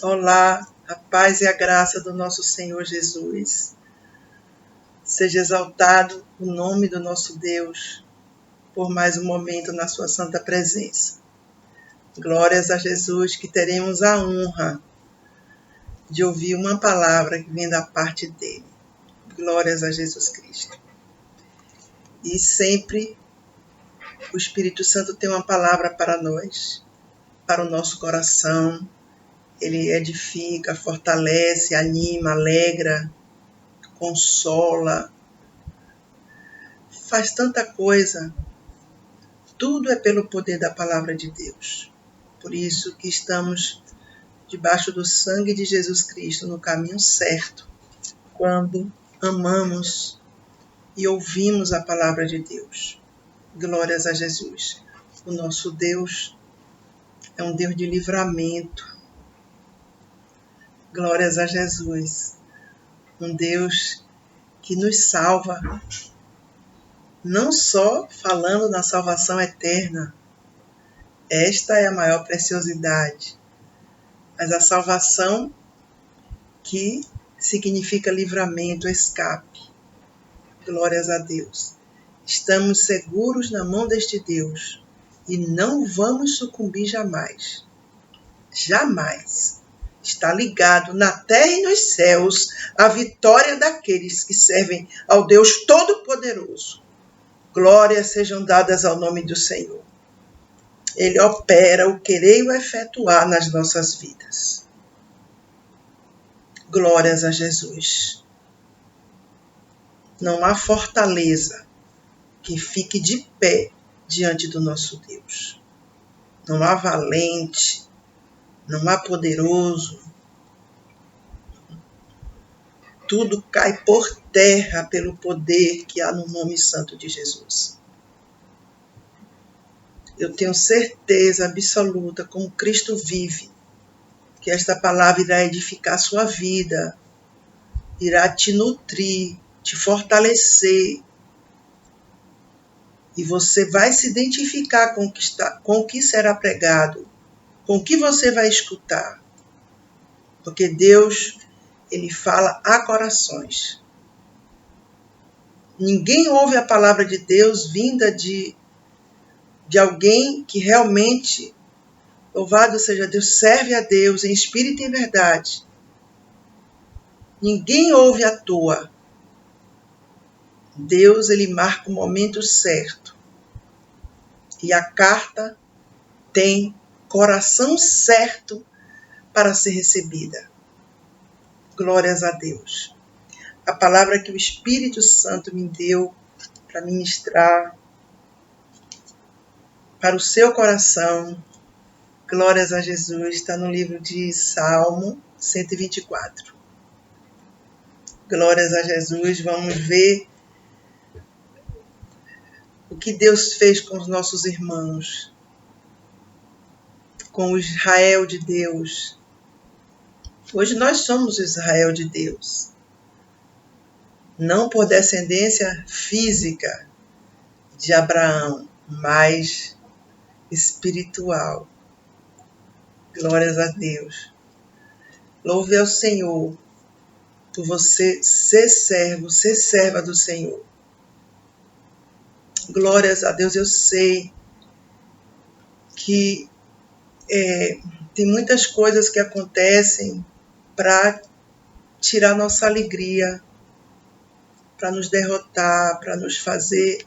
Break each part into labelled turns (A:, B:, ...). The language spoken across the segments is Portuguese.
A: Olá, a paz e a graça do nosso Senhor Jesus. Seja exaltado o nome do nosso Deus por mais um momento na sua santa presença. Glórias a Jesus, que teremos a honra de ouvir uma palavra que vem da parte dele. Glórias a Jesus Cristo. E sempre o Espírito Santo tem uma palavra para nós, para o nosso coração. Ele edifica, fortalece, anima, alegra, consola, faz tanta coisa. Tudo é pelo poder da palavra de Deus. Por isso que estamos debaixo do sangue de Jesus Cristo, no caminho certo, quando amamos e ouvimos a palavra de Deus. Glórias a Jesus. O nosso Deus é um Deus de livramento. Glórias a Jesus. Um Deus que nos salva, não só falando na salvação eterna. Esta é a maior preciosidade. Mas a salvação que significa livramento, escape. Glórias a Deus. Estamos seguros na mão deste Deus e não vamos sucumbir jamais. Jamais. Está ligado na terra e nos céus a vitória daqueles que servem ao Deus Todo-Poderoso. Glórias sejam dadas ao nome do Senhor. Ele opera o querer e o efetuar nas nossas vidas. Glórias a Jesus. Não há fortaleza que fique de pé diante do nosso Deus. Não há valente, não há poderoso. Tudo cai por terra pelo poder que há no nome santo de Jesus. Eu tenho certeza absoluta, como Cristo vive, que esta palavra irá edificar a sua vida, irá te nutrir, te fortalecer, e você vai se identificar com o que será pregado, com o que você vai escutar, porque Deus, ele fala a corações. Ninguém ouve a palavra de Deus vinda de alguém que realmente, louvado seja Deus, serve a Deus em espírito e em verdade. Ninguém ouve à toa. Deus, ele marca o momento certo. E a carta tem coração certo para ser recebida. Glórias a Deus. A palavra que o Espírito Santo me deu para ministrar para o seu coração, glórias a Jesus, está no livro de Salmo 124. Glórias a Jesus, vamos ver o que Deus fez com os nossos irmãos, com o Israel de Deus. Hoje nós somos o Israel de Deus. Não por descendência física de Abraão, mas espiritual. Glórias a Deus. Louve ao Senhor por você ser servo, ser serva do Senhor. Glórias a Deus, eu sei que tem muitas coisas que acontecem para tirar nossa alegria, para nos derrotar, para nos fazer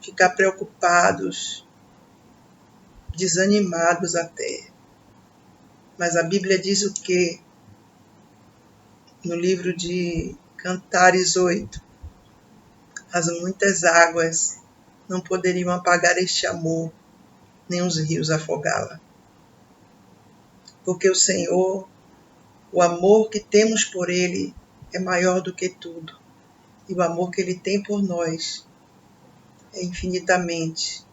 A: ficar preocupados, desanimados até. Mas a Bíblia diz o quê? No livro de Cantares 8, as muitas águas não poderiam apagar este amor, nem os rios afogá-la. Porque o Senhor, o amor que temos por Ele é maior do que tudo. E o amor que Ele tem por nós é infinitamente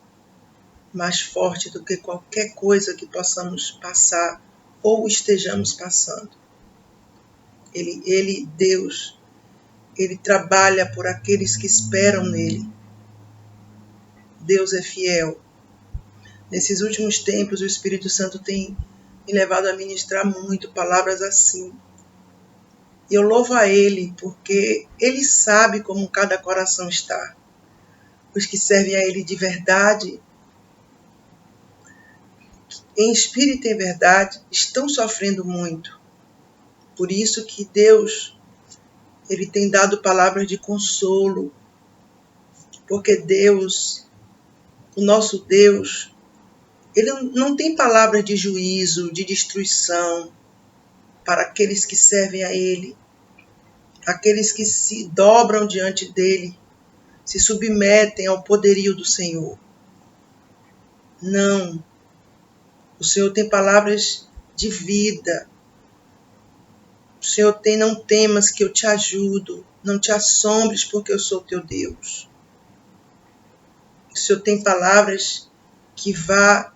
A: mais forte do que qualquer coisa que possamos passar ou estejamos passando. Ele, Deus, Ele trabalha por aqueles que esperam nele. Deus é fiel. Nesses últimos tempos, o Espírito Santo tem me levado a ministrar muito palavras assim. E eu louvo a Ele, porque Ele sabe como cada coração está. Os que servem a Ele de verdade, em espírito e em verdade, estão sofrendo muito. Por isso que Deus, Ele tem dado palavras de consolo. Porque Deus, o nosso Deus, Ele não tem palavras de juízo, de destruição para aqueles que servem a Ele, aqueles que se dobram diante dEle, se submetem ao poderio do Senhor. Não. O Senhor tem palavras de vida. O Senhor tem: não temas que eu te ajudo, não te assombres porque eu sou teu Deus. O Senhor tem palavras que vá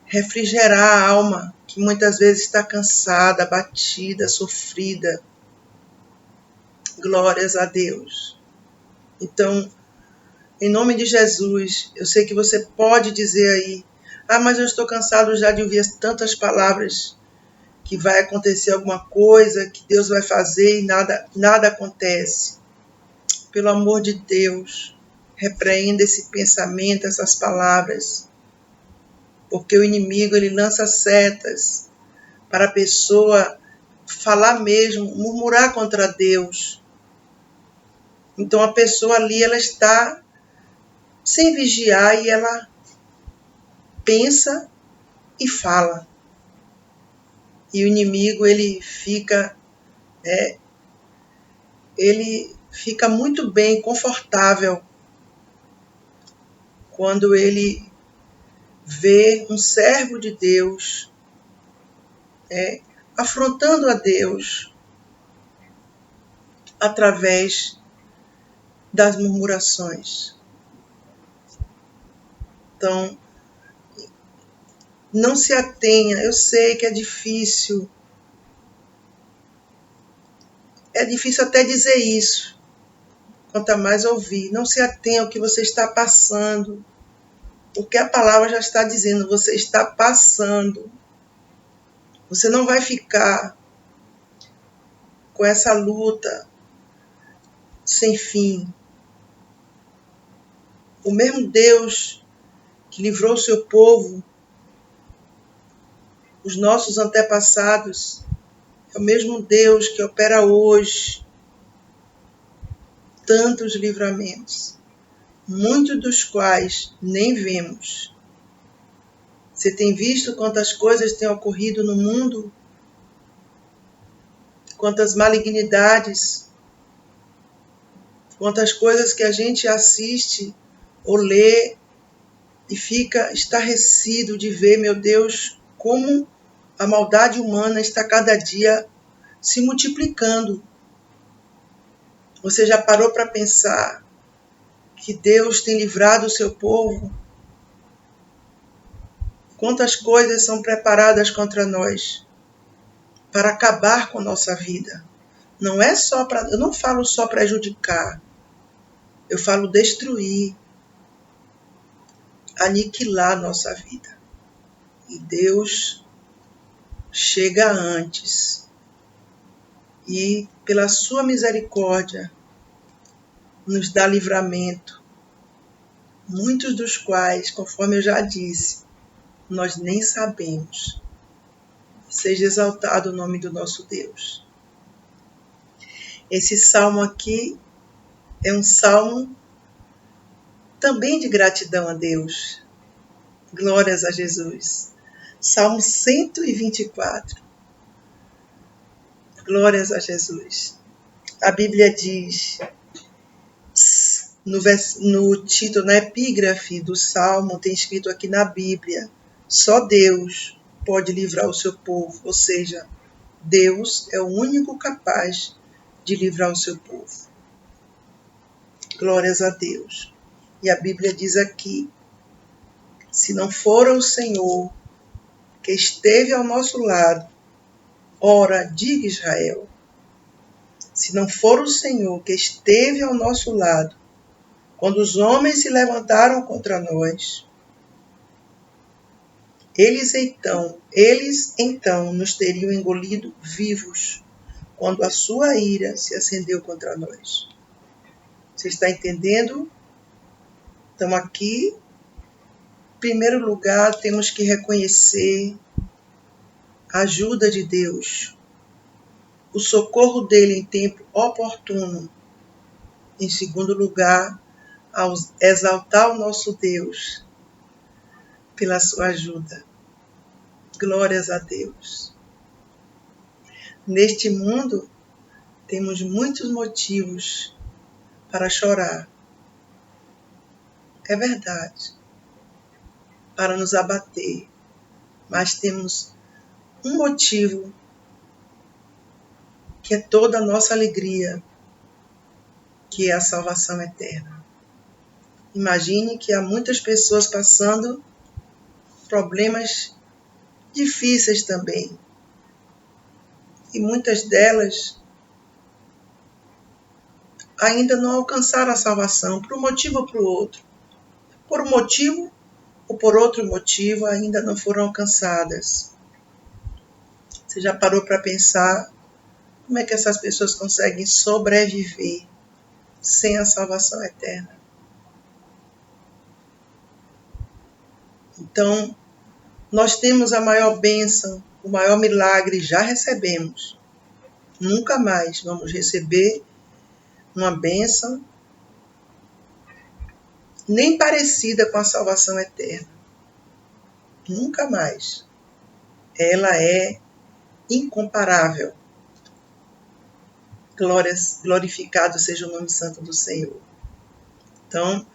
A: refrigerar a alma, que muitas vezes está cansada, abatida, sofrida. Glórias a Deus. Então, em nome de Jesus, eu sei que você pode dizer aí: mas eu estou cansado já de ouvir tantas palavras, que vai acontecer alguma coisa, que Deus vai fazer e nada acontece. Pelo amor de Deus, repreenda esse pensamento, essas palavras. Porque o inimigo, ele lança setas para a pessoa falar mesmo, murmurar contra Deus. Então a pessoa ali, ela está sem vigiar e ela pensa e fala. E o inimigo, ele fica muito bem, confortável, quando ele vê um servo de Deus afrontando a Deus através das murmurações. Então, não se atenha. Eu sei que é difícil. É difícil até dizer isso, quanto mais ouvir. Não se atenha ao que você está passando, porque a palavra já está dizendo: você está passando. Você não vai ficar com essa luta sem fim. O mesmo Deus que livrou o seu povo, os nossos antepassados, é o mesmo Deus que opera hoje tantos livramentos, muitos dos quais nem vemos. Você tem visto quantas coisas têm ocorrido no mundo? Quantas malignidades, quantas coisas que a gente assiste ou lê e fica estarrecido de ver, meu Deus, como a maldade humana está cada dia se multiplicando. Você já parou para pensar que Deus tem livrado o seu povo? Quantas coisas são preparadas contra nós para acabar com nossa vida? Não é só para, eu não falo só prejudicar, eu falo destruir, aniquilar nossa vida. E Deus chega antes e, pela sua misericórdia, nos dá livramento, muitos dos quais, conforme eu já disse, nós nem sabemos. Seja exaltado o nome do nosso Deus. Esse salmo aqui é um salmo também de gratidão a Deus. Glórias a Jesus. Salmo 124. Glórias a Jesus. A Bíblia diz, no título, na epígrafe do salmo, tem escrito aqui na Bíblia: só Deus pode livrar o seu povo. Ou seja, Deus é o único capaz de livrar o seu povo. Glórias a Deus. E a Bíblia diz aqui: se não for o Senhor que esteve ao nosso lado, ora, diga Israel, se não for o Senhor que esteve ao nosso lado, quando os homens se levantaram contra nós, Eles então nos teriam engolido vivos quando a sua ira se acendeu contra nós. Você está entendendo? Então aqui, em primeiro lugar, temos que reconhecer a ajuda de Deus, o socorro dele em tempo oportuno. Em segundo lugar, ao exaltar o nosso Deus pela sua ajuda. Glórias a Deus. Neste mundo, temos muitos motivos para chorar. É verdade. Para nos abater. Mas temos um motivo que é toda a nossa alegria, que é a salvação eterna. Imagine que há muitas pessoas passando problemas difíceis também. E muitas delas ainda não alcançaram a salvação, por um motivo ou por outro. Por um motivo ou por outro motivo ainda não foram alcançadas. Você já parou para pensar como é que essas pessoas conseguem sobreviver sem a salvação eterna? Então, nós temos a maior bênção, o maior milagre, já recebemos. Nunca mais vamos receber uma bênção nem parecida com a salvação eterna. Nunca mais. Ela é incomparável. Glorificado seja o nome santo do Senhor. Então,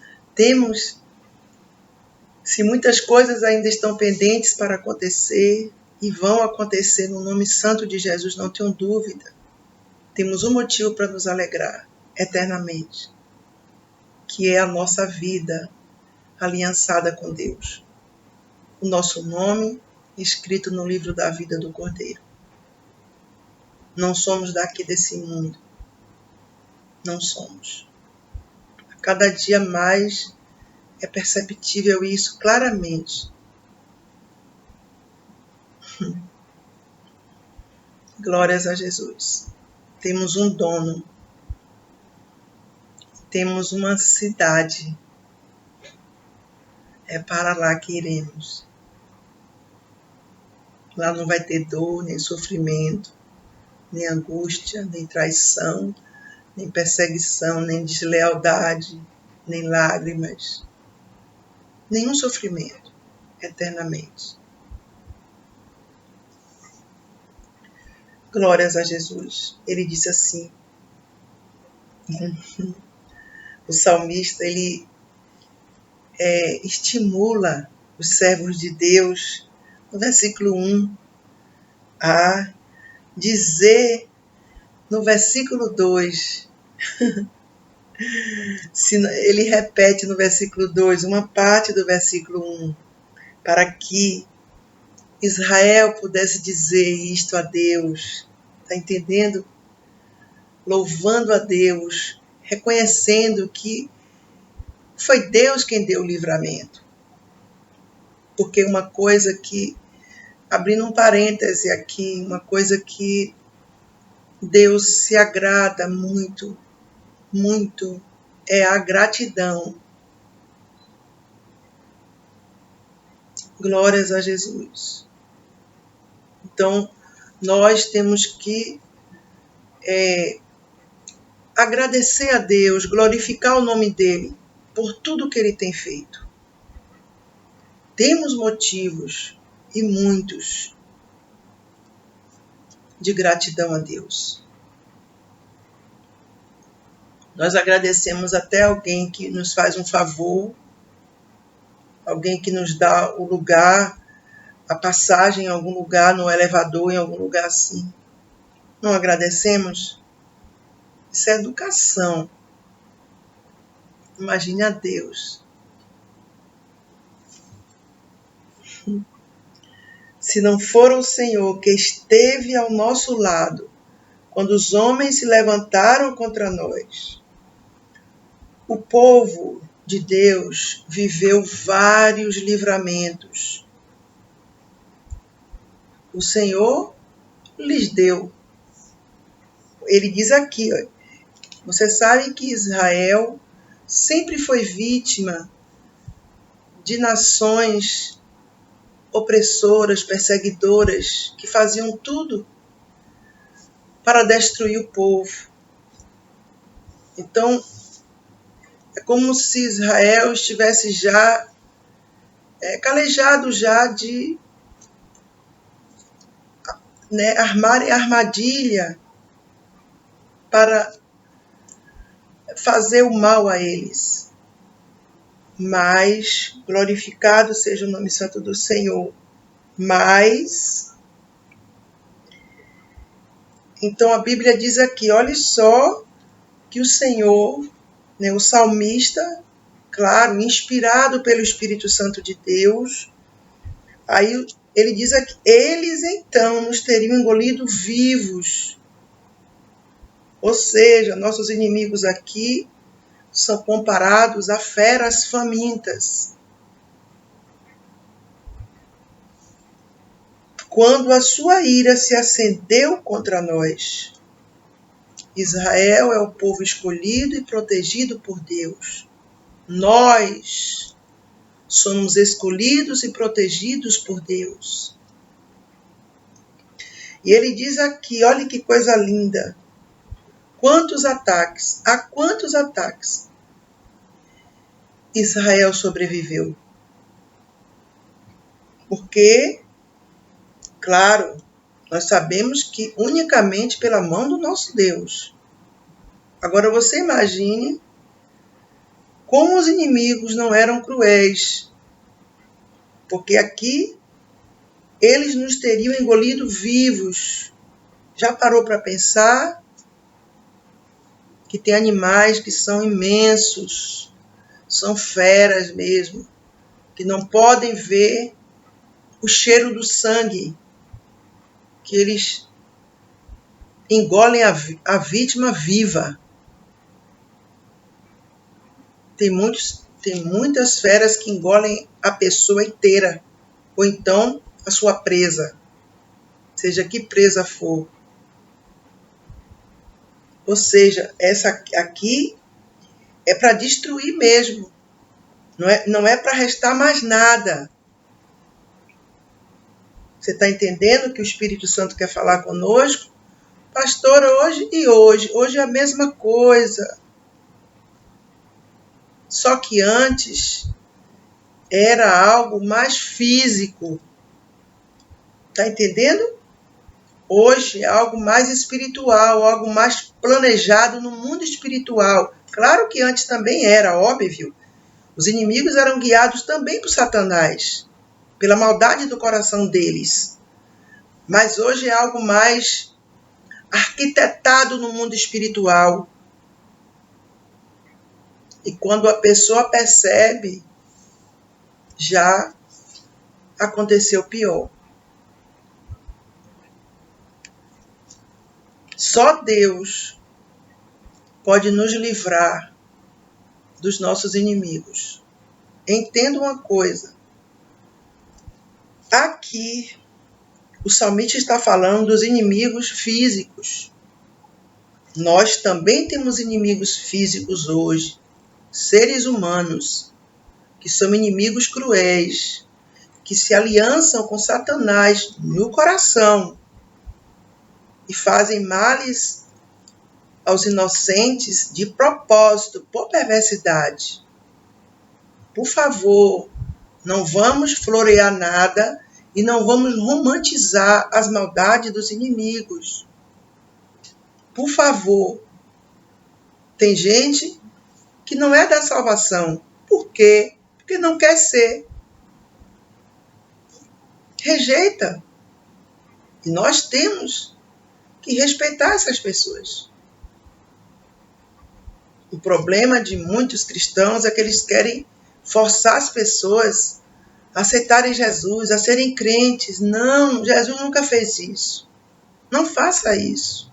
A: se muitas coisas ainda estão pendentes para acontecer e vão acontecer no nome santo de Jesus, não tenham dúvida. Temos um motivo para nos alegrar eternamente, que é a nossa vida aliançada com Deus. O nosso nome escrito no livro da vida do Cordeiro. Não somos daqui desse mundo. Não somos. A cada dia mais é perceptível isso claramente. Glórias a Jesus. Temos um dono. Temos uma cidade. É para lá que iremos. Lá não vai ter dor, nem sofrimento, nem angústia, nem traição, nem perseguição, nem deslealdade, nem lágrimas. Nenhum sofrimento, eternamente. Glórias a Jesus. Ele disse assim. O salmista, ele estimula os servos de Deus, no versículo 1, a dizer no versículo 2, ele repete no versículo 2, uma parte do versículo 1, para que Israel pudesse dizer isto a Deus, está entendendo? Louvando a Deus, reconhecendo que foi Deus quem deu o livramento. Porque uma coisa que, abrindo um parêntese aqui, uma coisa que Deus se agrada muito, muito, é a gratidão. Glórias a Jesus. Então, nós temos que agradecer a Deus, glorificar o nome dele por tudo que ele tem feito. Temos motivos, e muitos, de gratidão a Deus. Nós agradecemos até alguém que nos faz um favor, alguém que nos dá o lugar, a passagem em algum lugar, no elevador, em algum lugar assim. Não agradecemos? Isso é educação. Imagine a Deus. Se não for o Senhor que esteve ao nosso lado, quando os homens se levantaram contra nós, o povo de Deus viveu vários livramentos. o Senhor lhes deu. Ele diz aqui, ó, você sabe que Israel sempre foi vítima de nações opressoras, perseguidoras, que faziam tudo para destruir o povo. Então, é como se Israel estivesse já calejado já de armarem armadilha para fazer o mal a eles. Mas, glorificado seja o nome santo do Senhor. Mas, então a Bíblia diz aqui, olha só que o Senhor, o salmista, claro, inspirado pelo Espírito Santo de Deus, aí ele diz aqui, eles então nos teriam engolido vivos. Ou seja, nossos inimigos aqui são comparados a feras famintas. Quando a sua ira se acendeu contra nós. Israel é o povo escolhido e protegido por Deus. Nós somos escolhidos e protegidos por Deus. E ele diz aqui, olha que coisa linda. Quantos ataques, a quantos ataques Israel sobreviveu? Porque, claro, nós sabemos que unicamente pela mão do nosso Deus. Agora você imagine como os inimigos não eram cruéis. Porque aqui eles nos teriam engolido vivos. Já parou para pensar que tem animais que são imensos, são feras mesmo, que não podem ver o cheiro do sangue, que eles engolem a vítima viva. Tem muitas feras que engolem a pessoa inteira, ou então a sua presa, seja que presa for. Ou seja, essa aqui é para destruir mesmo, não é para restar mais nada. Você está entendendo que o Espírito Santo quer falar conosco? Pastor, hoje é a mesma coisa. Só que antes era algo mais físico. Está entendendo? Hoje é algo mais espiritual, algo mais planejado no mundo espiritual. Claro que antes também era, óbvio. Os inimigos eram guiados também por Satanás, pela maldade do coração deles. Mas hoje é algo mais arquitetado no mundo espiritual. E quando a pessoa percebe, já aconteceu pior. Só Deus pode nos livrar dos nossos inimigos. Entenda uma coisa. Aqui, o salmista está falando dos inimigos físicos. Nós também temos inimigos físicos hoje, seres humanos, que são inimigos cruéis, que se aliançam com Satanás no coração e fazem males aos inocentes de propósito, por perversidade. Por favor, não vamos florear nada e não vamos romantizar as maldades dos inimigos. Por favor, tem gente que não é da salvação. Por quê? Porque não quer ser. Rejeita. E nós temos que respeitar essas pessoas. O problema de muitos cristãos é que eles querem forçar as pessoas a aceitarem Jesus, a serem crentes. Não, Jesus nunca fez isso. Não faça isso.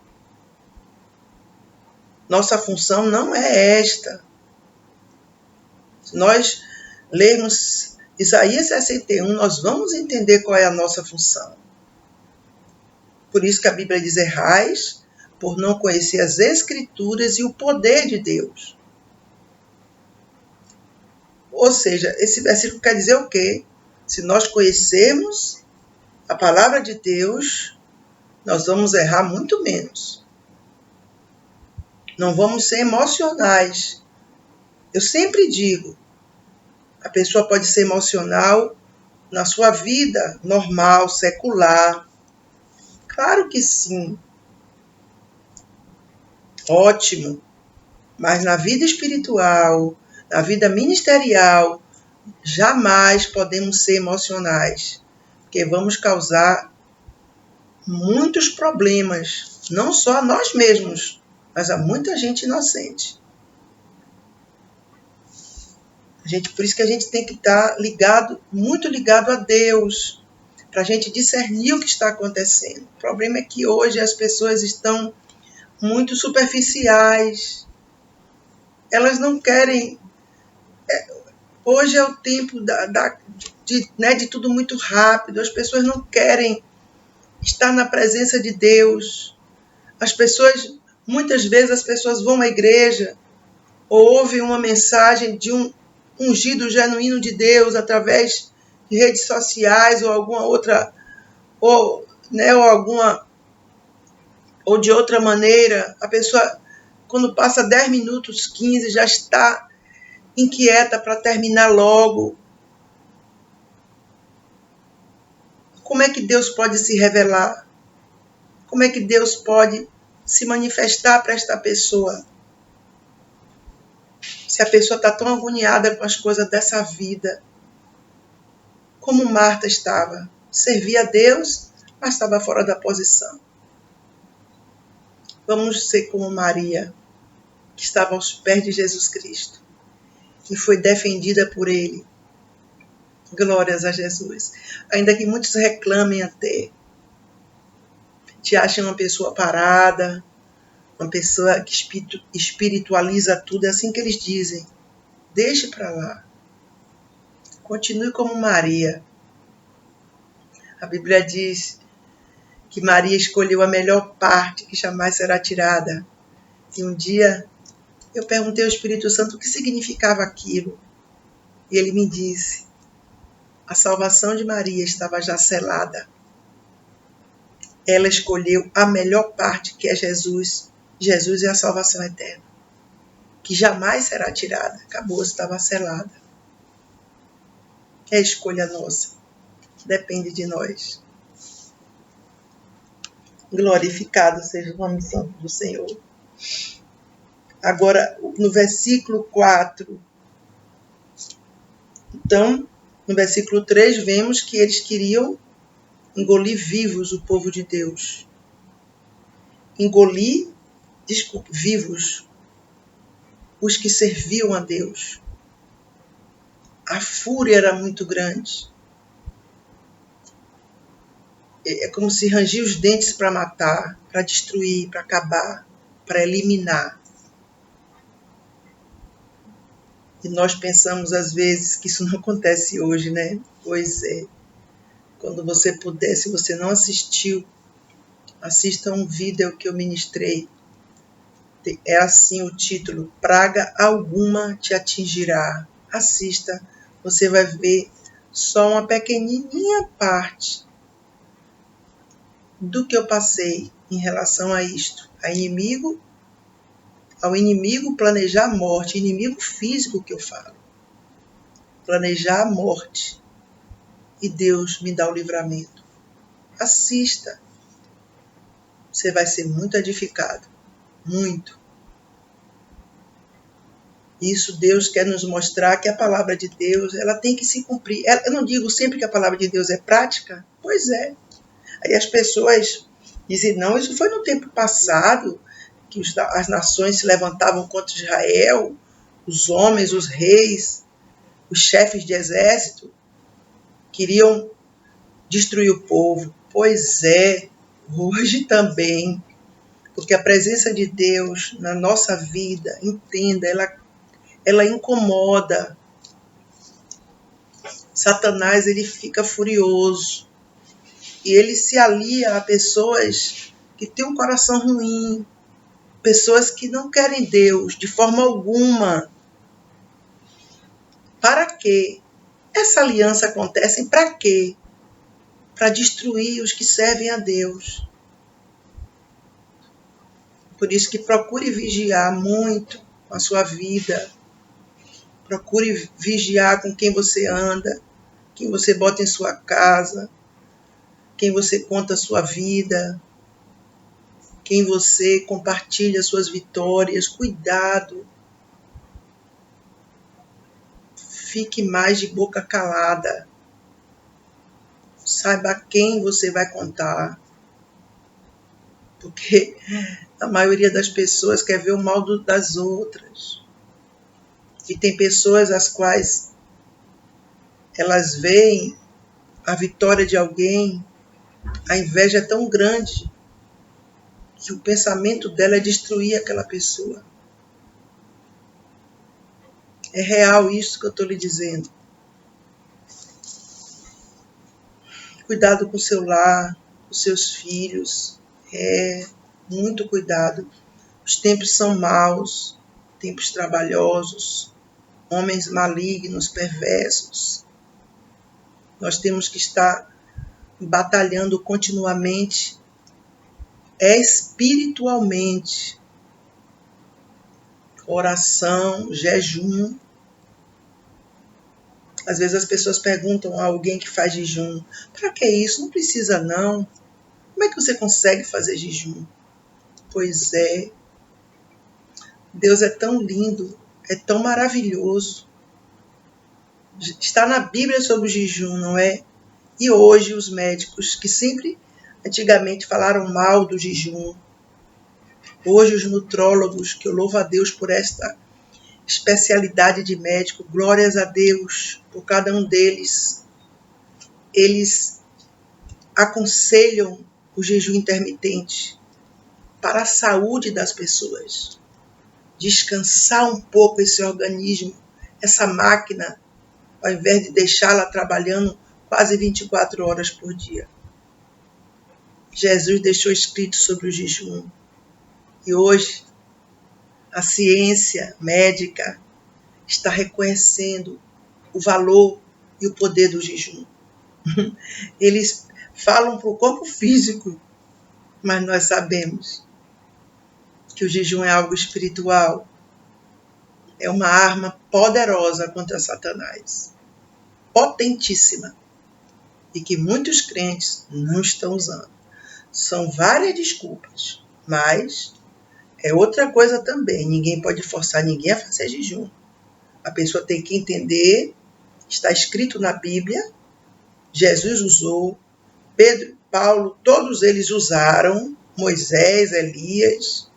A: Nossa função não é esta. Se nós lermos Isaías 61, nós vamos entender qual é a nossa função. Por isso que a Bíblia diz: errais por não conhecer as Escrituras e o poder de Deus. Ou seja, esse versículo quer dizer o quê? Se nós conhecermos a palavra de Deus, nós vamos errar muito menos. Não vamos ser emocionais. Eu sempre digo, a pessoa pode ser emocional na sua vida normal, secular. Claro que sim. Ótimo. Mas na vida espiritual, na vida ministerial, jamais podemos ser emocionais, porque vamos causar muitos problemas, não só a nós mesmos, mas a muita gente inocente. Por isso que a gente tem que estar ligado, muito ligado a Deus, para a gente discernir o que está acontecendo. O problema é que hoje as pessoas estão muito superficiais. Elas não querem... Hoje é o tempo de tudo muito rápido. As pessoas não querem estar na presença de Deus. Muitas vezes as pessoas vão à igreja ou ouvem uma mensagem de um ungido genuíno de Deus através de redes sociais ou alguma outra, ou de outra maneira. A pessoa, quando passa 10 minutos, 15, já está inquieta para terminar logo. Como é que Deus pode se revelar? Como é que Deus pode se manifestar para esta pessoa? Se a pessoa está tão agoniada com as coisas dessa vida, como Marta estava, servia a Deus, mas estava fora da posição. Vamos ser como Maria, que estava aos pés de Jesus Cristo, que foi defendida por Ele. Glórias a Jesus. Ainda que muitos reclamem até, te achem uma pessoa parada, uma pessoa que espiritualiza tudo, é assim que eles dizem. Deixe para lá. Continue como Maria. A Bíblia diz que Maria escolheu a melhor parte que jamais será tirada. E um dia eu perguntei ao Espírito Santo o que significava aquilo. E ele me disse: a salvação de Maria estava já selada. Ela escolheu a melhor parte, que é Jesus. Jesus é a salvação eterna, que jamais será tirada. Acabou, estava selada. É escolha nossa. Depende de nós. Glorificado seja o nome santo do Senhor. Agora, no versículo 4. Então, no versículo 3, vemos que eles queriam engolir vivos o povo de Deus. Vivos os que serviam a Deus. A fúria era muito grande. É como se rangir os dentes para matar, para destruir, para acabar, para eliminar. E nós pensamos às vezes que isso não acontece hoje, né? Pois é. Quando você puder, se você não assistiu, assista um vídeo que eu ministrei. É assim o título: Praga alguma te atingirá. Assista, você vai ver só uma pequenininha parte do que eu passei em relação a isto. Ao inimigo planejar a morte, inimigo físico que eu falo. Planejar a morte. E Deus me dá o livramento. Assista. Você vai ser muito edificado. Muito. Isso Deus quer nos mostrar que a palavra de Deus, ela tem que se cumprir. Eu não digo sempre que a palavra de Deus é prática. Pois é. Aí as pessoas dizem, não, isso foi no tempo passado, que as nações se levantavam contra Israel, os homens, os reis, os chefes de exército, queriam destruir o povo. Pois é, hoje também, porque a presença de Deus na nossa vida, entenda, ela incomoda. Satanás, ele fica furioso. E ele se alia a pessoas que têm um coração ruim, pessoas que não querem Deus de forma alguma. Para quê? Essa aliança acontece para quê? Para destruir os que servem a Deus. Por isso que procure vigiar muito com a sua vida. Procure vigiar com quem você anda, quem você bota em sua casa, quem você conta a sua vida, quem você compartilha suas vitórias. Cuidado. Fique mais de boca calada. Saiba a quem você vai contar. Porque a maioria das pessoas quer ver o mal das outras. E tem pessoas às quais elas veem a vitória de alguém, a inveja é tão grande que o pensamento dela é destruir aquela pessoa. É real isso que eu estou lhe dizendo. Cuidado com o seu lar, com seus filhos. Muito cuidado. Os tempos são maus, tempos trabalhosos, homens malignos, perversos. Nós temos que estar batalhando continuamente, espiritualmente. Oração, jejum. Às vezes as pessoas perguntam a alguém que faz jejum: para que isso? Não precisa não. Como é que você consegue fazer jejum? Pois é, Deus é tão lindo, é tão maravilhoso. Está na Bíblia sobre o jejum, não é? E hoje os médicos que sempre, antigamente, falaram mal do jejum, hoje os nutrólogos, que eu louvo a Deus por esta especialidade de médico, glórias a Deus por cada um deles, eles aconselham o jejum intermitente para a saúde das pessoas. Descansar um pouco esse organismo, essa máquina, ao invés de deixá-la trabalhando quase 24 horas por dia. Jesus deixou escrito sobre o jejum. E hoje, a ciência médica está reconhecendo o valor e o poder do jejum. Eles falam para o corpo físico, mas nós sabemos que o jejum é algo espiritual. É uma arma poderosa contra Satanás. Potentíssima. E que muitos crentes não estão usando. São várias desculpas, mas é outra coisa também. Ninguém pode forçar ninguém a fazer jejum. A pessoa tem que entender, está escrito na Bíblia, Jesus usou, Pedro, Paulo, todos eles usaram, Moisés, Elias.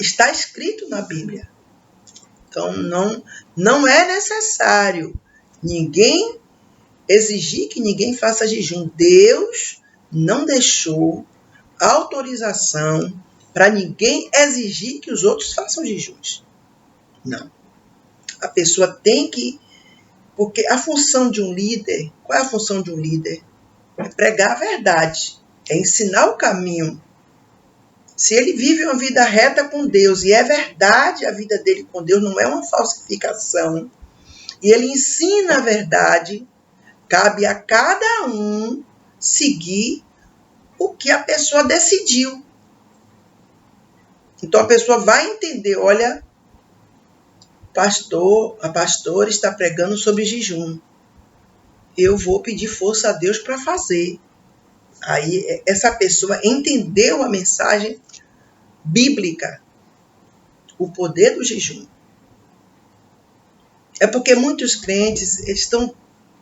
A: Está escrito na Bíblia. Então não é necessário ninguém exigir que ninguém faça jejum. Deus não deixou autorização para ninguém exigir que os outros façam jejuns. Não. A pessoa tem que... Porque a função de um líder... Qual é a função de um líder? É pregar a verdade. É ensinar o caminho. Se ele vive uma vida reta com Deus, e é verdade a vida dele com Deus, não é uma falsificação, e ele ensina a verdade, cabe a cada um seguir o que a pessoa decidiu. Então a pessoa vai entender, olha, a pastora está pregando sobre jejum. Eu vou pedir força a Deus para fazer. Aí essa pessoa entendeu a mensagem bíblica, o poder do jejum. É porque muitos crentes estão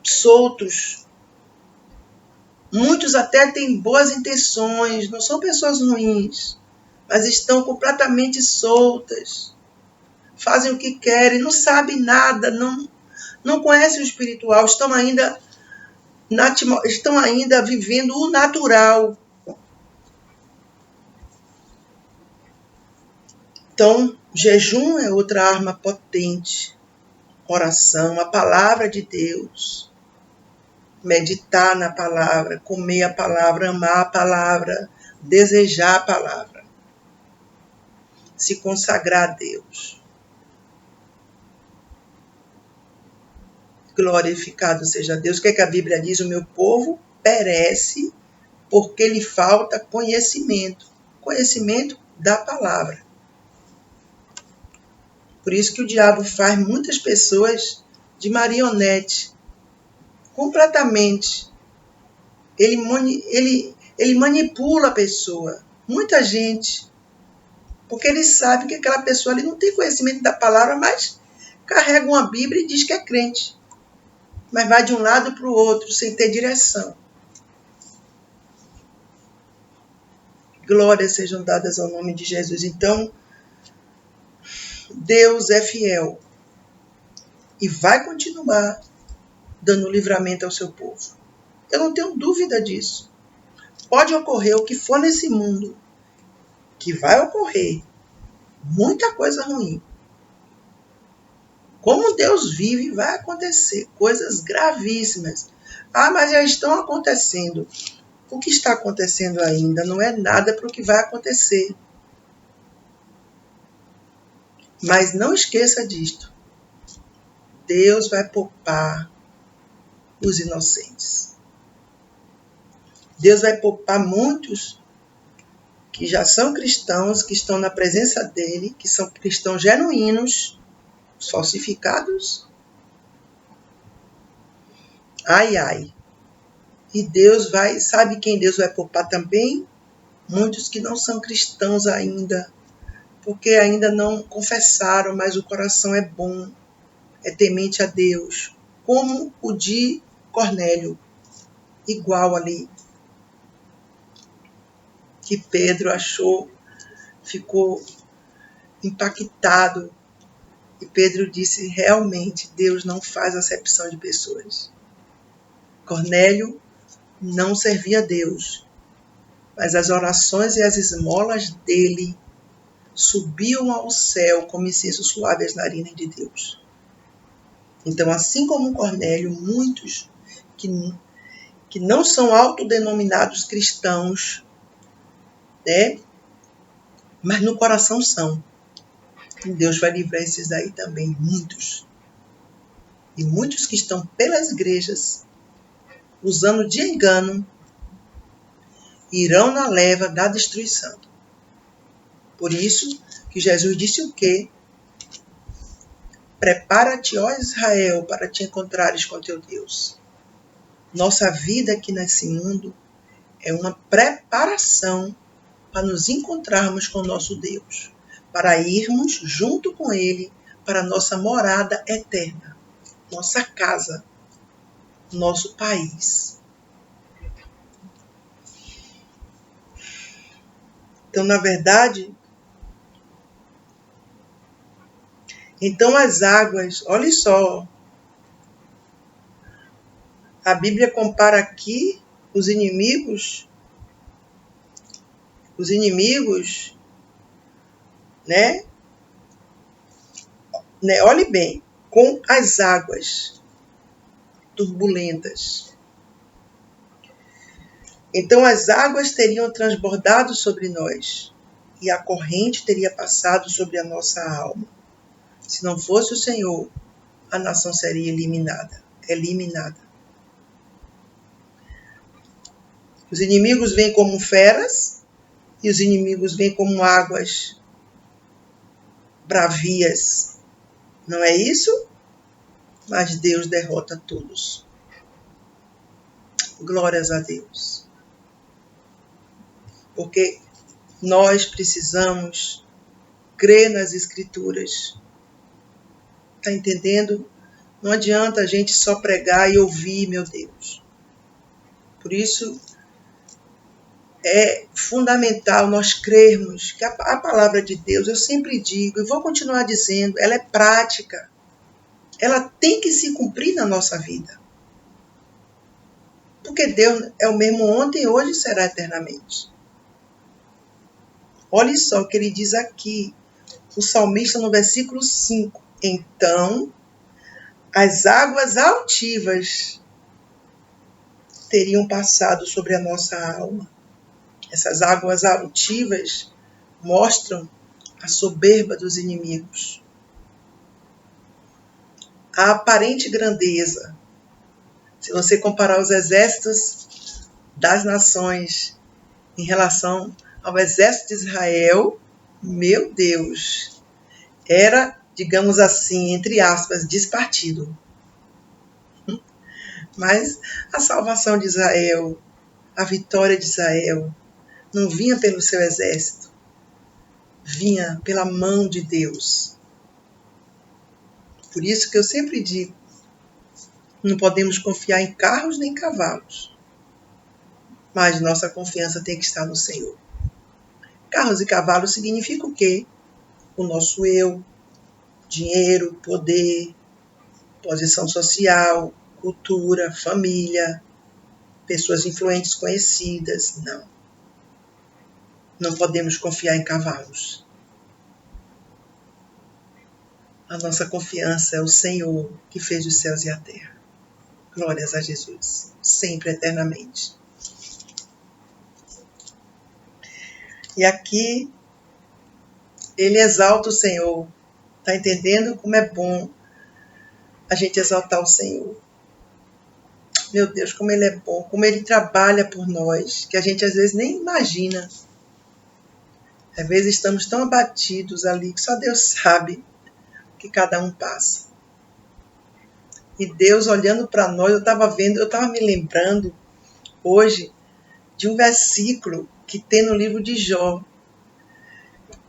A: soltos. Muitos até têm boas intenções, não são pessoas ruins, mas estão completamente soltas. Fazem o que querem, não sabem nada, não conhecem o espiritual, estão ainda vivendo o natural. Então, jejum é outra arma potente. Oração, a palavra de Deus. meditar na palavra, comer a palavra, amar a palavra, desejar a palavra, se consagrar a Deus. Glorificado seja Deus. O que é que a Bíblia diz? O meu povo perece porque lhe falta conhecimento. Conhecimento da palavra. Por isso que o diabo faz muitas pessoas de marionete. Completamente. Ele manipula a pessoa. Muita gente. Porque ele sabe que aquela pessoa ali não tem conhecimento da palavra, mas carrega uma Bíblia e diz que é crente. Mas vai de um lado para o outro, sem ter direção. Glórias sejam dadas ao nome de Jesus. Então, Deus é fiel e vai continuar dando livramento ao seu povo. Eu não tenho dúvida disso. Pode ocorrer o que for nesse mundo, que vai ocorrer muita coisa ruim. Como Deus vive, vai acontecer coisas gravíssimas. Ah, mas já estão acontecendo. O que está acontecendo ainda não é nada para o que vai acontecer. Mas não esqueça disto. Deus vai poupar os inocentes. Deus vai poupar muitos que já são cristãos, que estão na presença dele, que são cristãos genuínos, falsificados. Ai, ai. E Deus vai, sabe quem Deus vai poupar também? Muitos que não são cristãos ainda, porque ainda não confessaram, mas o coração é bom, é temente a Deus, como o de Cornélio, igual ali, que Pedro achou, ficou impactado, e Pedro disse, realmente, Deus não faz acepção de pessoas. Cornélio não servia a Deus, mas as orações e as esmolas dele subiam ao céu como incenso suave às narinas de Deus. Então, assim como Cornélio, muitos que não são autodenominados cristãos, né? Mas no coração são. E Deus vai livrar esses aí também, muitos. E muitos que estão pelas igrejas, usando de engano, irão na leva da destruição. Por isso que Jesus disse o quê? Prepara-te, ó Israel, para te encontrares com teu Deus. Nossa vida aqui nesse mundo é uma preparação para nos encontrarmos com o nosso Deus, para irmos junto com Ele para a nossa morada eterna, nossa casa, nosso país. Então, na verdade, as águas, olha só, a Bíblia compara aqui os inimigos, né? Olhe bem, com as águas turbulentas. Então as águas teriam transbordado sobre nós e a corrente teria passado sobre a nossa alma. Se não fosse o Senhor, a nação seria eliminada. Os inimigos vêm como feras e os inimigos vêm como águas bravias. Não é isso? Mas Deus derrota todos. Glórias a Deus. Porque nós precisamos crer nas Escrituras. Está entendendo? Não adianta a gente só pregar e ouvir, meu Deus. Por isso, é fundamental nós crermos que a palavra de Deus, eu sempre digo, e vou continuar dizendo, ela é prática. Ela tem que se cumprir na nossa vida. Porque Deus é o mesmo ontem, hoje e será eternamente. Olha só o que ele diz aqui, o salmista no versículo 5. Então, as águas altivas teriam passado sobre a nossa alma. Essas águas altivas mostram a soberba dos inimigos. A aparente grandeza. Se você comparar os exércitos das nações em relação ao exército de Israel, meu Deus, era, digamos assim, entre aspas, despartido. Mas a salvação de Israel, a vitória de Israel, não vinha pelo seu exército, vinha pela mão de Deus. Por isso que eu sempre digo, não podemos confiar em carros nem cavalos, mas nossa confiança tem que estar no Senhor. Carros e cavalos significa o quê? O nosso eu, dinheiro, poder, posição social, cultura, família, pessoas influentes conhecidas. Não. Não podemos confiar em cavalos. A nossa confiança é o Senhor que fez os céus e a terra. Glórias a Jesus, sempre, eternamente. E aqui, ele exalta o Senhor. Está entendendo como é bom a gente exaltar o Senhor? Meu Deus, como ele é bom, como ele trabalha por nós, que a gente às vezes nem imagina. Às vezes estamos tão abatidos ali que só Deus sabe o que cada um passa. E Deus olhando para nós, eu estava me lembrando hoje de um versículo que tem no livro de Jó.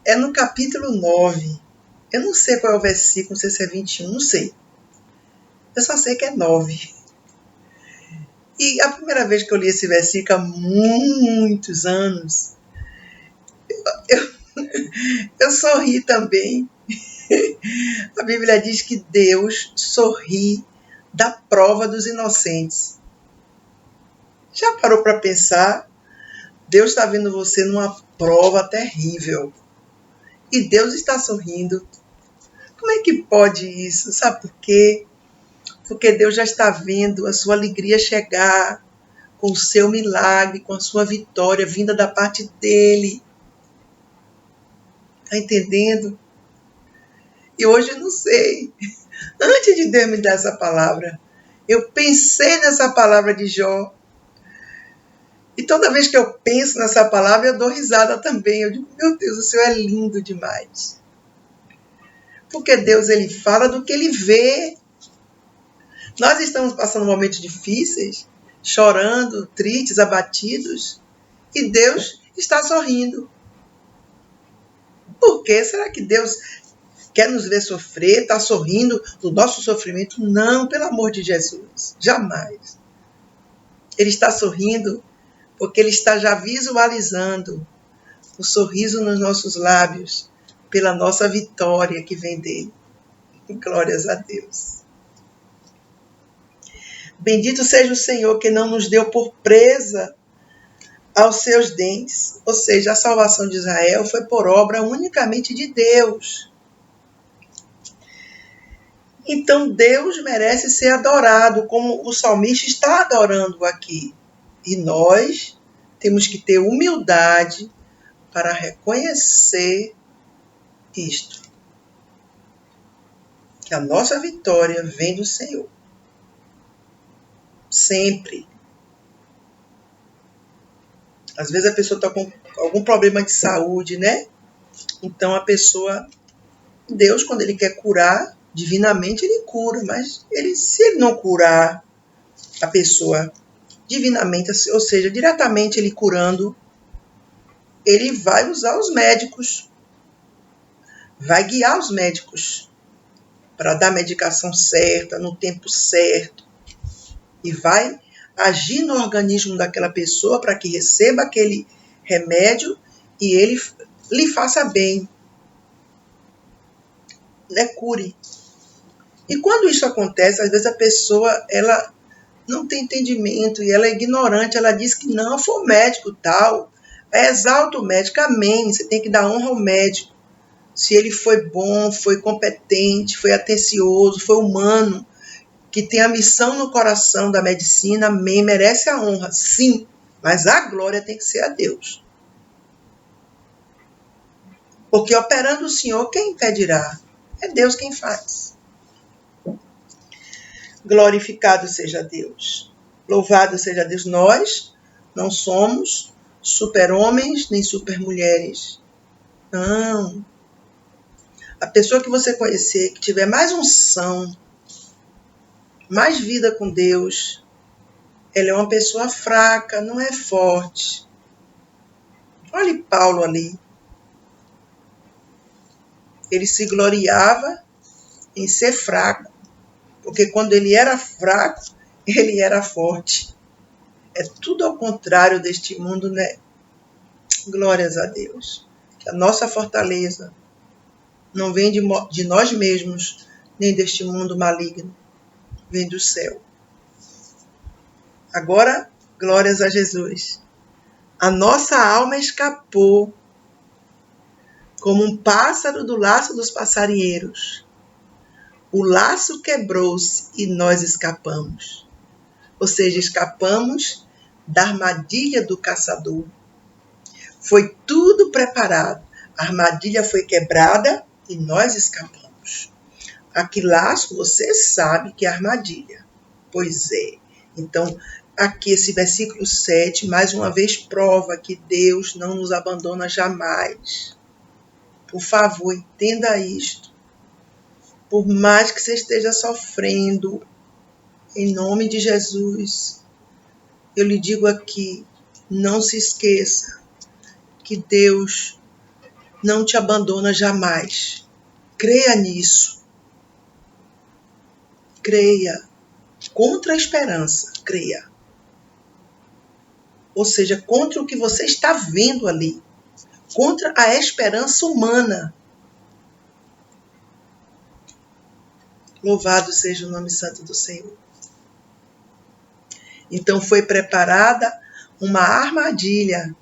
A: É no capítulo 9. Eu não sei qual é o versículo, não sei se é 21, não sei. Eu só sei que é 9. E a primeira vez que eu li esse versículo, há muitos anos, eu sorri também. A Bíblia diz que Deus sorri da prova dos inocentes. Já parou para pensar? Deus está vendo você numa prova terrível. E Deus está sorrindo. Como é que pode isso? Sabe por quê? Porque Deus já está vendo a sua alegria chegar com o seu milagre, com a sua vitória vinda da parte dele. Está entendendo? E hoje eu não sei. Antes de Deus me dar essa palavra, eu pensei nessa palavra de Jó. E toda vez que eu penso nessa palavra, eu dou risada também. Eu digo, meu Deus, o Senhor é lindo demais. Porque Deus, ele fala do que ele vê. Nós estamos passando momentos difíceis, chorando, tristes, abatidos, e Deus está sorrindo. Por quê? Será que Deus quer nos ver sofrer, está sorrindo do nosso sofrimento? Não, pelo amor de Jesus, jamais. Ele está sorrindo porque ele está já visualizando o sorriso nos nossos lábios pela nossa vitória que vem dele. Glórias a Deus. Bendito seja o Senhor que não nos deu por presa aos seus dentes. Ou seja, a salvação de Israel foi por obra unicamente de Deus. Então Deus merece ser adorado, como o salmista está adorando aqui. E nós temos que ter humildade para reconhecer isto. Que a nossa vitória vem do Senhor. Sempre. Às vezes a pessoa está com algum problema de saúde, né? Então a pessoa, Deus, quando ele quer curar, divinamente ele cura, mas se ele não curar a pessoa divinamente, ou seja, diretamente ele curando, ele vai usar os médicos, vai guiar os médicos para dar a medicação certa, no tempo certo, e vai agir no organismo daquela pessoa para que receba aquele remédio e ele lhe faça bem, né? Cure. E quando isso acontece, às vezes a pessoa, ela não tem entendimento e ela é ignorante, ela diz que não, foi o médico tal, exalta o médico, amém, você tem que dar honra ao médico. Se ele foi bom, foi competente, foi atencioso, foi humano, que tem a missão no coração da medicina, amém, merece a honra, sim, mas a glória tem que ser a Deus. Porque operando o Senhor, quem impedirá? É Deus quem faz. Glorificado seja Deus. Louvado seja Deus. Nós não somos super-homens nem super-mulheres. Não. A pessoa que você conhecer, que tiver mais unção, mais vida com Deus, ela é uma pessoa fraca, não é forte. Olhe Paulo ali. Ele se gloriava em ser fraco, porque quando ele era fraco, ele era forte. É tudo ao contrário deste mundo, né? Glórias a Deus. Que a nossa fortaleza não vem de nós mesmos, nem deste mundo maligno. Vem do céu. Agora, glórias a Jesus. A nossa alma escapou como um pássaro do laço dos passarinheiros. O laço quebrou-se e nós escapamos. Ou seja, escapamos da armadilha do caçador. Foi tudo preparado. A armadilha foi quebrada e nós escapamos. Aqui laço, você sabe que é armadilha. Pois é. Então, aqui esse versículo 7, mais uma vez prova que Deus não nos abandona jamais. Por favor, entenda isto. Por mais que você esteja sofrendo, em nome de Jesus, eu lhe digo aqui, não se esqueça que Deus não te abandona jamais. Creia nisso. Creia. Contra a esperança, creia. Ou seja, contra o que você está vendo ali. Contra a esperança humana. Louvado seja o nome santo do Senhor. Então foi preparada uma armadilha.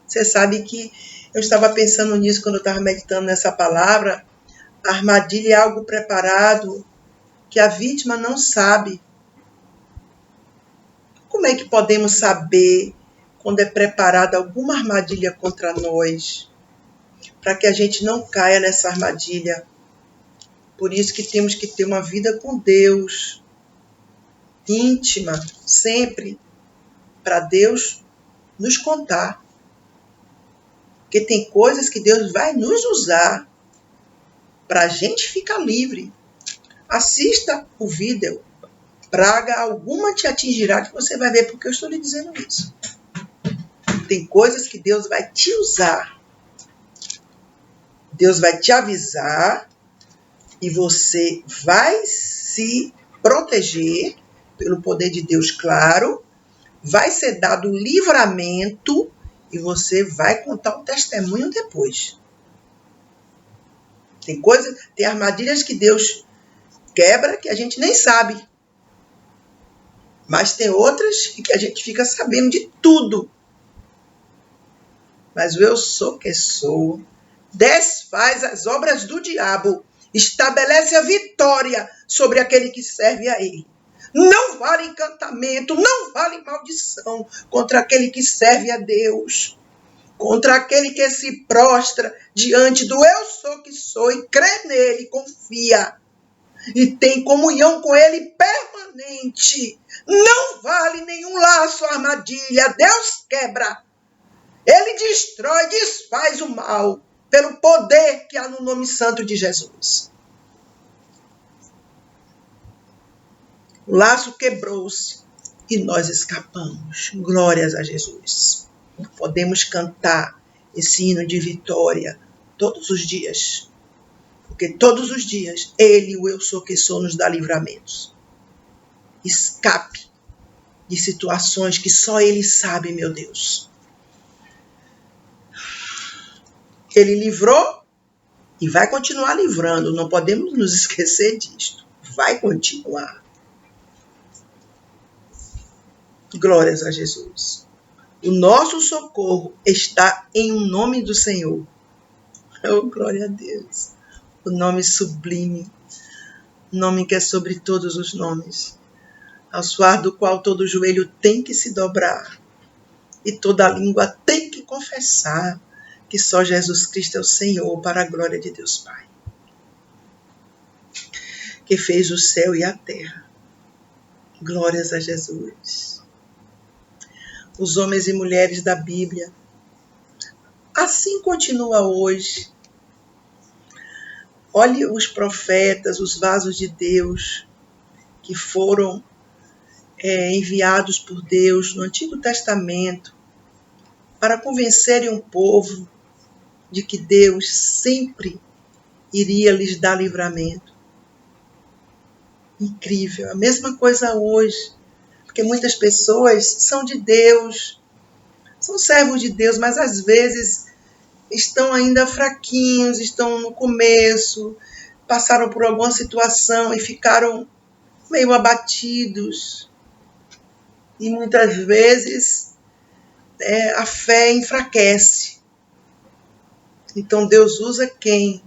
A: Você sabe que eu estava pensando nisso quando eu estava meditando nessa palavra. A armadilha é algo preparado que a vítima não sabe. Como é que podemos saber quando é preparada alguma armadilha contra nós? Para que a gente não caia nessa armadilha. Por isso que temos que ter uma vida com Deus, íntima, sempre, para Deus nos contar. Porque tem coisas que Deus vai nos usar para a gente ficar livre. Assista o vídeo. Praga alguma te atingirá, que você vai ver porque eu estou lhe dizendo isso. Tem coisas que Deus vai te usar. Deus vai te avisar e você vai se proteger pelo poder de Deus, claro. Vai ser dado livramento e você vai contar um testemunho depois. Tem armadilhas que Deus quebra que a gente nem sabe. Mas tem outras que a gente fica sabendo de tudo. Mas o eu sou que sou desfaz as obras do diabo, estabelece a vitória sobre aquele que serve a ele. Não vale encantamento, não vale maldição contra aquele que serve a Deus, contra aquele que se prostra diante do eu sou que sou e crê nele, confia e tem comunhão com ele permanente. Não vale nenhum laço, armadilha. Deus quebra. Ele destrói, desfaz o mal pelo poder que há no nome santo de Jesus. O laço quebrou-se e nós escapamos. Glórias a Jesus. Podemos cantar esse hino de vitória todos os dias. Porque todos os dias, Ele, o eu sou que sou, nos dá livramentos. Escape de situações que só Ele sabe, meu Deus. Ele livrou e vai continuar livrando. Não podemos nos esquecer disto. Vai continuar. Glórias a Jesus. O nosso socorro está em o nome do Senhor. Oh, glória a Deus. O nome sublime. nome que é sobre todos os nomes, ao soar do qual todo joelho tem que se dobrar e toda língua tem que confessar que só Jesus Cristo é o Senhor, para a glória de Deus Pai, que fez o céu e a terra. Glórias a Jesus. Os homens e mulheres da Bíblia, assim continua hoje. Olhe os profetas, os vasos de Deus, que foram enviados por Deus no Antigo Testamento para convencerem o povo de que Deus sempre iria lhes dar livramento. Incrível. A mesma coisa hoje, porque muitas pessoas são de Deus, são servos de Deus, mas às vezes estão ainda fraquinhos, estão no começo, passaram por alguma situação e ficaram meio abatidos. E muitas vezes a fé enfraquece. Então Deus usa quem?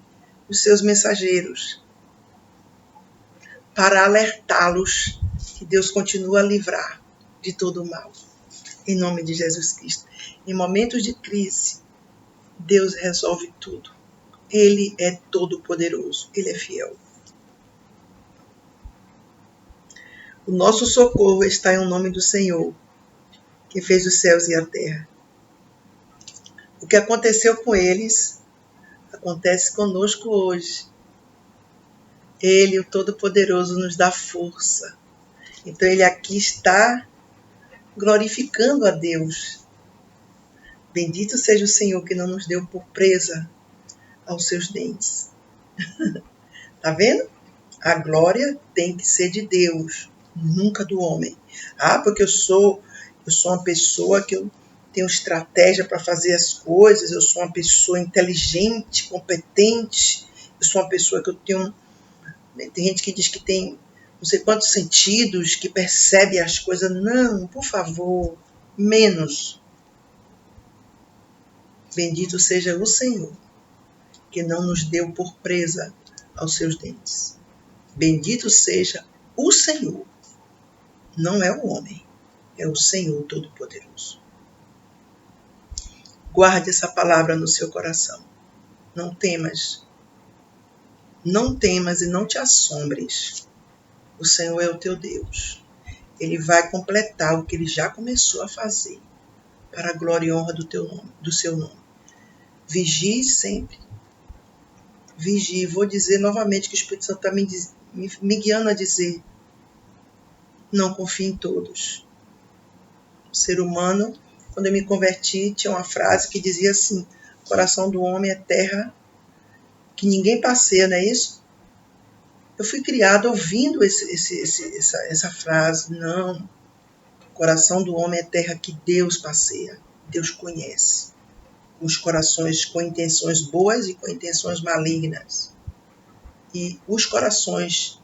A: Os seus mensageiros, para alertá-los que Deus continua a livrar de todo o mal. Em nome de Jesus Cristo. Em momentos de crise, Deus resolve tudo. Ele é todo poderoso, Ele é fiel. O nosso socorro está em nome do Senhor, que fez os céus e a terra. O que aconteceu com eles, acontece conosco hoje. Ele, o Todo-Poderoso, nos dá força. Então ele aqui está glorificando a Deus. Bendito seja o Senhor que não nos deu por presa aos seus dentes. Tá vendo? A glória tem que ser de Deus, nunca do homem. Porque eu sou uma pessoa que eu tenho estratégia para fazer as coisas, eu sou uma pessoa inteligente, competente, eu sou uma pessoa que eu tenho... Tem gente que diz que tem não sei quantos sentidos, que percebe as coisas. Não, por favor, menos. Bendito seja o Senhor, que não nos deu por presa aos seus dentes. Bendito seja o Senhor, não é o homem, é o Senhor Todo-Poderoso. Guarde essa palavra no seu coração. Não temas. Não temas e não te assombres. O Senhor é o teu Deus. Ele vai completar o que ele já começou a fazer, para a glória e honra do seu nome. Vigie sempre. Vigie. Vou dizer novamente que o Espírito Santo está me guiando a dizer: não confie em todos. O ser humano, quando eu me converti, tinha uma frase que dizia assim: o coração do homem é terra que ninguém passeia, não é isso? Eu fui criado ouvindo essa frase. Não, o coração do homem é terra que Deus passeia, Deus conhece. Os corações com intenções boas e com intenções malignas. E os corações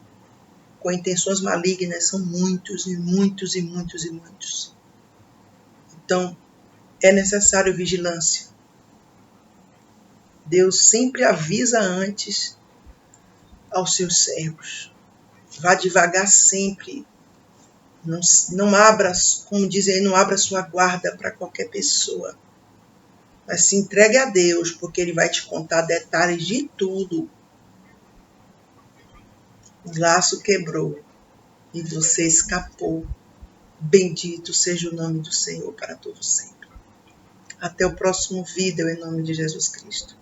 A: com intenções malignas são muitos e muitos e muitos e muitos. Então, é necessário vigilância. Deus sempre avisa antes aos seus servos. Vá devagar sempre. Não abra, como dizem aí, não abra sua guarda para qualquer pessoa. Mas se entregue a Deus, porque Ele vai te contar detalhes de tudo. O laço quebrou e você escapou. Bendito seja o nome do Senhor para todos sempre. Até o próximo vídeo, em nome de Jesus Cristo.